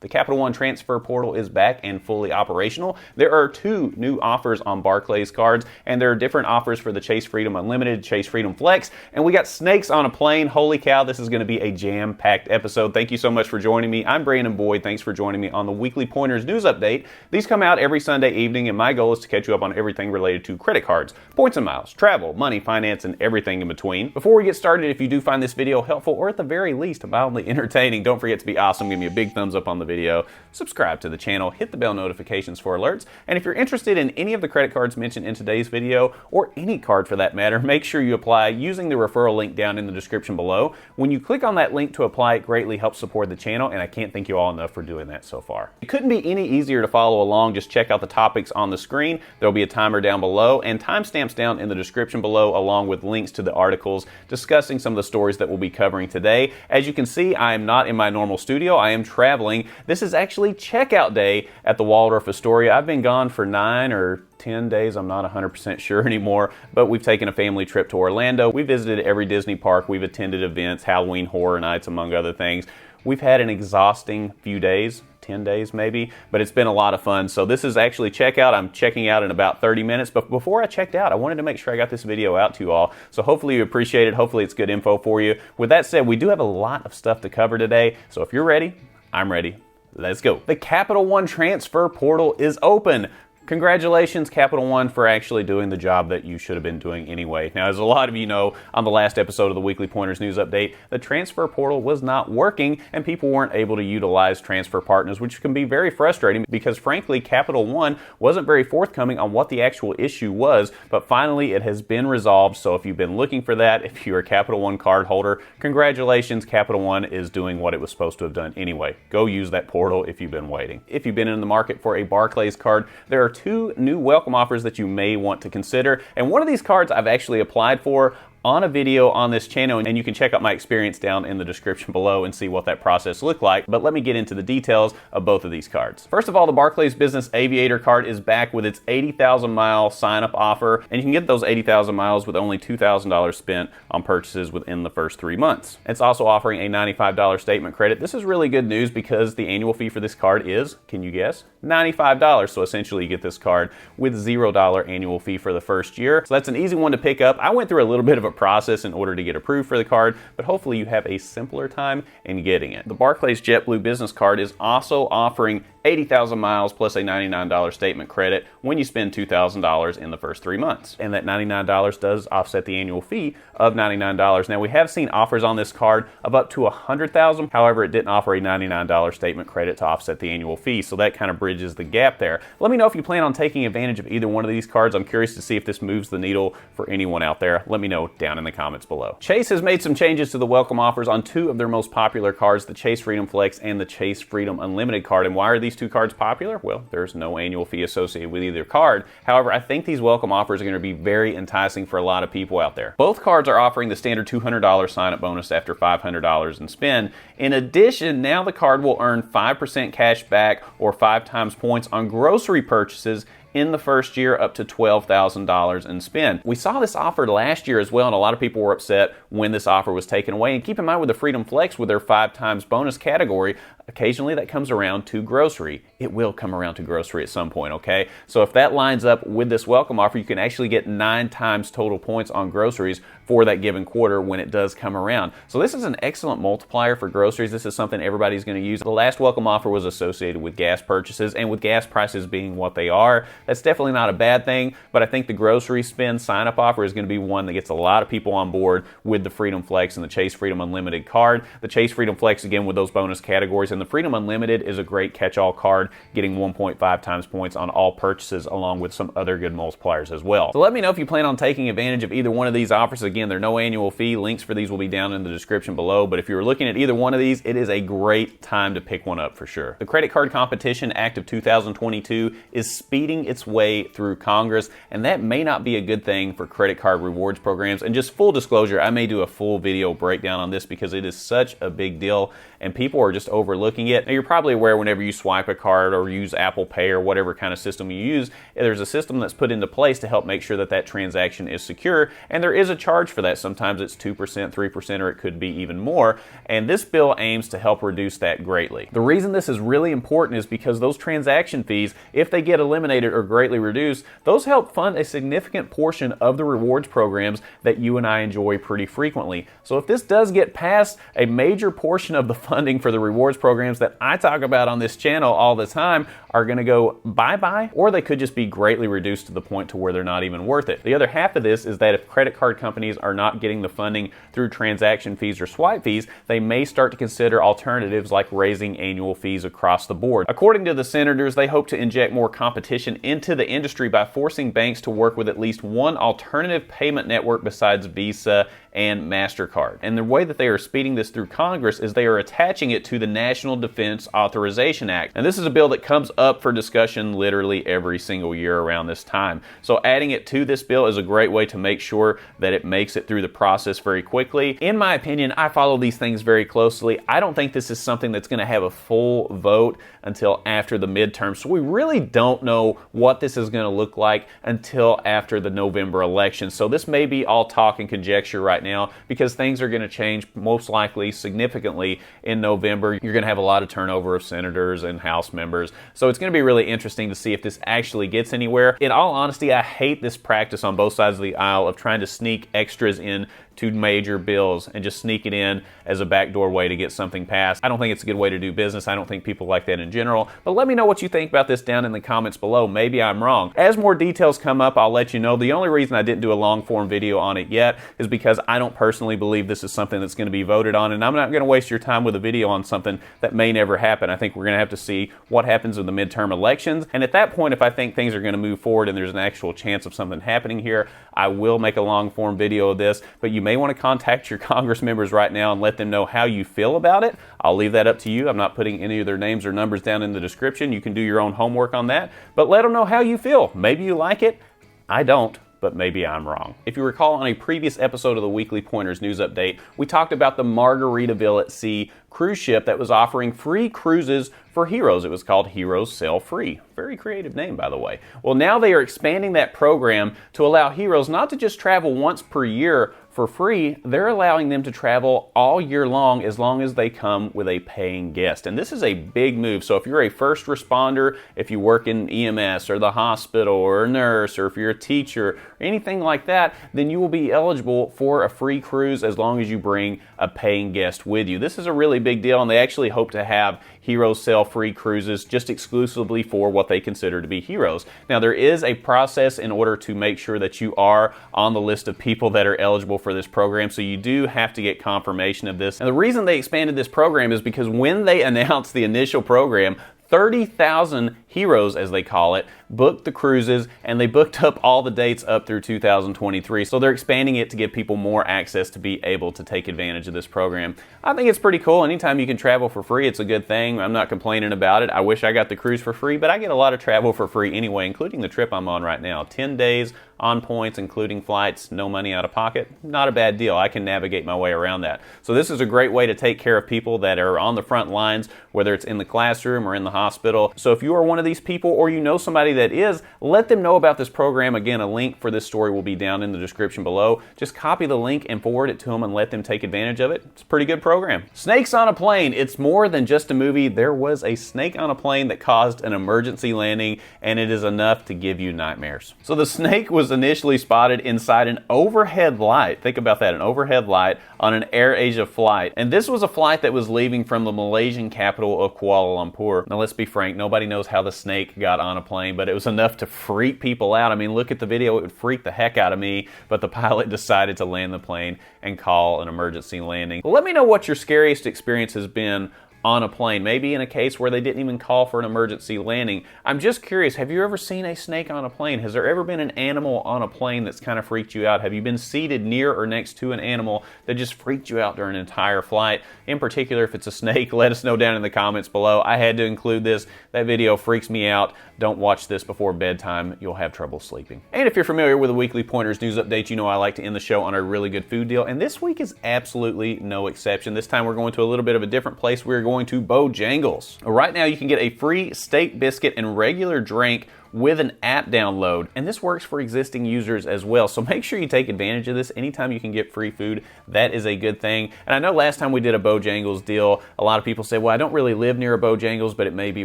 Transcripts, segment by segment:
The Capital One transfer portal is back and fully operational. There are 2 new offers on Barclays cards, and there are different offers for the Chase Freedom Unlimited, Chase Freedom Flex, and we got snakes on a plane. Holy cow, this is going to be a jam-packed episode. Thank you so much for joining me. I'm Brandon Boyd. Thanks for joining me on the Weekly Pointers News Update. These come out every Sunday evening, and my goal is to catch you up on everything related to credit cards, points and miles, travel, money, finance, and everything in between. Before we get started, if you do find this video helpful, or at the very least mildly entertaining, don't forget to be awesome. Give me a big thumbs up on the video, subscribe to the channel, hit the bell notifications for alerts, and if you're interested in any of the credit cards mentioned in today's video, or any card for that matter, make sure you apply using the referral link down in the description below. When you click on that link to apply, it greatly helps support the channel, and I can't thank you all enough for doing that so far. It couldn't be any easier to follow along. Just check out the topics on the screen. There'll be a timer down below and timestamps down in the description below, along with links to the articles discussing some of the stories that we'll be covering today. As you can see, I am not in my normal studio. I am traveling. This is actually checkout day at the Waldorf Astoria. I've been gone for 9 or 10 days, I'm not 100% sure anymore, but we've taken a family trip to Orlando. We visited every Disney park, we've attended events, Halloween Horror Nights, among other things. We've had an exhausting few days, 10 days maybe, but it's been a lot of fun. So this is actually checkout. I'm checking out in about 30 minutes, but before I checked out, I wanted to make sure I got this video out to you all. So hopefully you appreciate it. Hopefully it's good info for you. With that said, we do have a lot of stuff to cover today. So if you're ready, I'm ready. Let's go. The Capital One transfer portal is open. Congratulations, Capital One, for actually doing the job that you should have been doing anyway. Now, as a lot of you know, on the last episode of the Weekly Pointers News Update, the transfer portal was not working and people weren't able to utilize transfer partners, which can be very frustrating because, frankly, Capital One wasn't very forthcoming on what the actual issue was, but finally it has been resolved. So if you've been looking for that, if you're a Capital One card holder, congratulations, Capital One is doing what it was supposed to have done anyway. Go use that portal if you've been waiting. If you've been in the market for a Barclays card, there are 2 new welcome offers that you may want to consider. And one of these cards I've actually applied for on a video on this channel, and you can check out my experience down in the description below and see what that process looked like. But let me get into the details of both of these cards. First of all, the Barclays Business Aviator card is back with its 80,000 mile sign-up offer, and you can get those 80,000 miles with only $2,000 spent on purchases within the first 3 months. It's also offering a $95 statement credit. This is really good news because the annual fee for this card is, can you guess? $95. So essentially you get this card with $0 annual fee for the first year. So that's an easy one to pick up. I went through a little bit of a process in order to get approved for the card, but hopefully you have a simpler time in getting it. The Barclays JetBlue Business Card is also offering 80,000 miles plus a $99 statement credit when you spend $2,000 in the first 3 months. And that $99 does offset the annual fee of $99. Now, we have seen offers on this card of up to $100,000. However, it didn't offer a $99 statement credit to offset the annual fee, so that kind of bridges the gap there. Let me know if you plan on taking advantage of either one of these cards. I'm curious to see if this moves the needle for anyone out there. Let me know down in the comments below. Chase has made some changes to the welcome offers on 2 of their most popular cards, the Chase Freedom Flex and the Chase Freedom Unlimited card. And why are these 2 cards popular? Well, there's no annual fee associated with either card. However, I think these welcome offers are going to be very enticing for a lot of people out there. Both cards are offering the standard $200 sign-up bonus after $500 in spend. In addition, now the card will earn 5% cash back or 5 times points on grocery purchases in the first year up to $12,000 in spend. We saw this offered last year as well, and a lot of people were upset when this offer was taken away. And keep in mind, with the Freedom Flex, with their 5 times bonus category, occasionally that comes around to grocery. It will come around to grocery at some point, okay? So if that lines up with this welcome offer, you can actually get 9 times total points on groceries for that given quarter when it does come around. So this is an excellent multiplier for groceries. This is something everybody's going to use. The last welcome offer was associated with gas purchases, and with gas prices being what they are, that's definitely not a bad thing, but I think the grocery spend sign-up offer is going to be one that gets a lot of people on board with the Freedom Flex and the Chase Freedom Unlimited card. The Chase Freedom Flex, again, with those bonus categories, and the Freedom Unlimited is a great catch-all card, getting 1.5 times points on all purchases, along with some other good multipliers as well. So let me know if you plan on taking advantage of either one of these offers. Again, they're no annual fee. Links for these will be down in the description below, but if you're looking at either one of these, it is a great time to pick one up for sure. The Credit Card Competition Act of 2022 is speeding its way through Congress, and that may not be a good thing for credit card rewards programs. And just full disclosure, I may do a full video breakdown on this because it is such a big deal and people are just overlooking looking at. Now, you're probably aware whenever you swipe a card or use Apple Pay or whatever kind of system you use, there's a system that's put into place to help make sure that that transaction is secure, and there is a charge for that. Sometimes it's 2%, 3%, or it could be even more, and this bill aims to help reduce that greatly. The reason this is really important is because those transaction fees, if they get eliminated or greatly reduced, those help fund a significant portion of the rewards programs that you and I enjoy pretty frequently. So if this does get passed, a major portion of the funding for the rewards programs that I talk about on this channel all the time are going to go bye-bye, or they could just be greatly reduced to the point to where they're not even worth it. The other half of this is that if credit card companies are not getting the funding through transaction fees or swipe fees, they may start to consider alternatives like raising annual fees across the board. According to the senators, they hope to inject more competition into the industry by forcing banks to work with at least one alternative payment network besides Visa and MasterCard. And the way that they are speeding this through Congress is they are attaching it to the National Defense Authorization Act. And this is a bill that comes up for discussion literally every single year around this time. So adding it to this bill is a great way to make sure that it makes it through the process very quickly. In my opinion, I follow these things very closely. I don't think this is something that's going to have a full vote until after the midterm. So we really don't know what this is going to look like until after the November election. So this may be all talk and conjecture right now, because things are going to change most likely significantly in November. You're going to have a lot of turnover of senators and House members. So it's going to be really interesting to see if this actually gets anywhere. In all honesty, I hate this practice on both sides of the aisle of trying to sneak extras in to major bills and just sneak it in as a backdoor way to get something passed. I don't think it's a good way to do business. I don't think people like that in general. But let me know what you think about this down in the comments below. Maybe I'm wrong. As more details come up, I'll let you know. The only reason I didn't do a long form video on it yet is because I don't personally believe this is something that's going to be voted on, and I'm not going to waste your time with a video on something that may never happen. I think we're going to have to see what happens with the midterm elections, and at that point, if I think things are going to move forward and there's an actual chance of something happening here, I will make a long form video of this. But you may want to contact your Congress members right now and let them know how you feel about it. I'll leave that up to you. I'm not putting any of their names or numbers down in the description. You can do your own homework on that, but let them know how you feel. Maybe you like it. I don't, but maybe I'm wrong. If you recall, on a previous episode of the Weekly Pointers News Update, we talked about the Margaritaville at Sea cruise ship that was offering free cruises for heroes. It was called Heroes Sail Free. Very creative name, by the way. Well, now they are expanding that program to allow heroes not to just travel once per year for free. They're allowing them to travel all year long as they come with a paying guest. And this is a big move. So if you're a first responder, if you work in EMS or the hospital or a nurse, or if you're a teacher or anything like that, then you will be eligible for a free cruise as long as you bring a paying guest with you. This is a really big deal, and they actually hope to have Heroes Sail Free cruises just exclusively for what they consider to be heroes. Now, there is a process in order to make sure that you are on the list of people that are eligible for this program, so you do have to get confirmation of this. And the reason they expanded this program is because when they announced the initial program, 30,000 heroes, as they call it, booked the cruises, and they booked up all the dates up through 2023. So they're expanding it to give people more access to be able to take advantage of this program. I think it's pretty cool. Anytime you can travel for free, it's a good thing. I'm not complaining about it. I wish I got the cruise for free, but I get a lot of travel for free anyway, including the trip I'm on right now. 10 days on points, including flights, no money out of pocket. Not a bad deal. I can navigate my way around that. So this is a great way to take care of people that are on the front lines, whether it's in the classroom or in the hospital. So if you are one of these people, or you know somebody that is, let them know about this program. Again, a link for this story will be down in the description below. Just copy the link and forward it to them and let them take advantage of it. It's a pretty good program. Snakes on a plane. It's more than just a movie. There was a snake on a plane that caused an emergency landing, and it is enough to give you nightmares. So the snake was initially spotted inside an overhead light. Think about that, an overhead light on an AirAsia flight. And this was a flight that was leaving from the Malaysian capital of Kuala Lumpur. Now let's be frank, nobody knows how the snake got on a plane, but it was enough to freak people out. I mean, look at the video, it would freak the heck out of me, but the pilot decided to land the plane and call an emergency landing. Let me know what your scariest experience has been on a plane, maybe in a case where they didn't even call for an emergency landing. I'm just curious, have you ever seen a snake on a plane? Has there ever been an animal on a plane that's kind of freaked you out? Have you been seated near or next to an animal that just freaked you out during an entire flight? In particular, if it's a snake, let us know down in the comments below. I had to include this. That video freaks me out. Don't watch this before bedtime. You'll have trouble sleeping. And if you're familiar with the Weekly Pointers News Update, you know I like to end the show on a really good food deal, and this week is absolutely no exception. This time we're going to a little bit of a different place. We're going to Bojangles. Right now, you can get a free steak biscuit and regular drink with an app download, and this works for existing users as well. So make sure you take advantage of this. Anytime you can get free food, that is a good thing. And I know last time we did a Bojangles deal, a lot of people said, well, I don't really live near a Bojangles, but it may be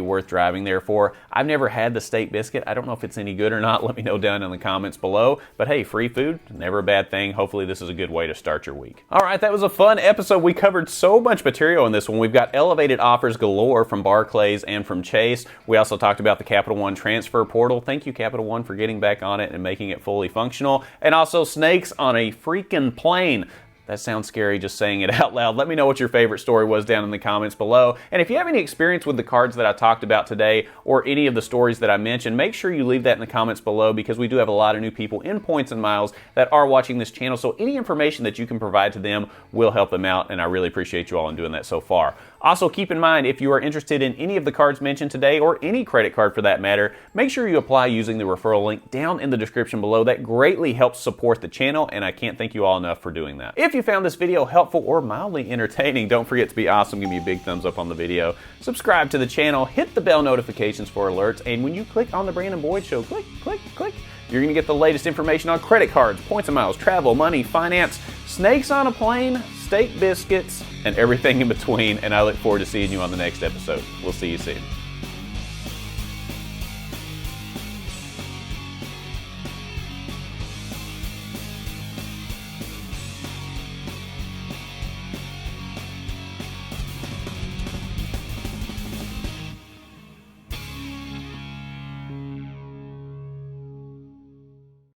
worth driving there for. I've never had the steak biscuit. I don't know if it's any good or not. Let me know down in the comments below. But hey, free food, never a bad thing. Hopefully this is a good way to start your week. All right, that was a fun episode. We covered so much material in this one. We've got elevated offers galore from Barclays and from Chase. We also talked about the Capital One transfer portal. Thank you, Capital One, for getting back on it and making it fully functional. And also snakes on a freaking plane. That sounds scary just saying it out loud. Let me know what your favorite story was down in the comments below. And if you have any experience with the cards that I talked about today or any of the stories that I mentioned, make sure you leave that in the comments below, because we do have a lot of new people in Points and Miles that are watching this channel. So any information that you can provide to them will help them out, and I really appreciate you all in doing that so far. Also, keep in mind, if you are interested in any of the cards mentioned today, or any credit card for that matter, make sure you apply using the referral link down in the description below. That greatly helps support the channel, and I can't thank you all enough for doing that. If you found this video helpful or mildly entertaining, don't forget to be awesome. Give me a big thumbs up on the video. Subscribe to the channel, hit the bell notifications for alerts, and when you click on the Brandon Boyd Show, click, click, click, you're going to get the latest information on credit cards, points and miles, travel, money, finance, snakes on a plane, steak biscuits, and everything in between. And I look forward to seeing you on the next episode. We'll see you soon.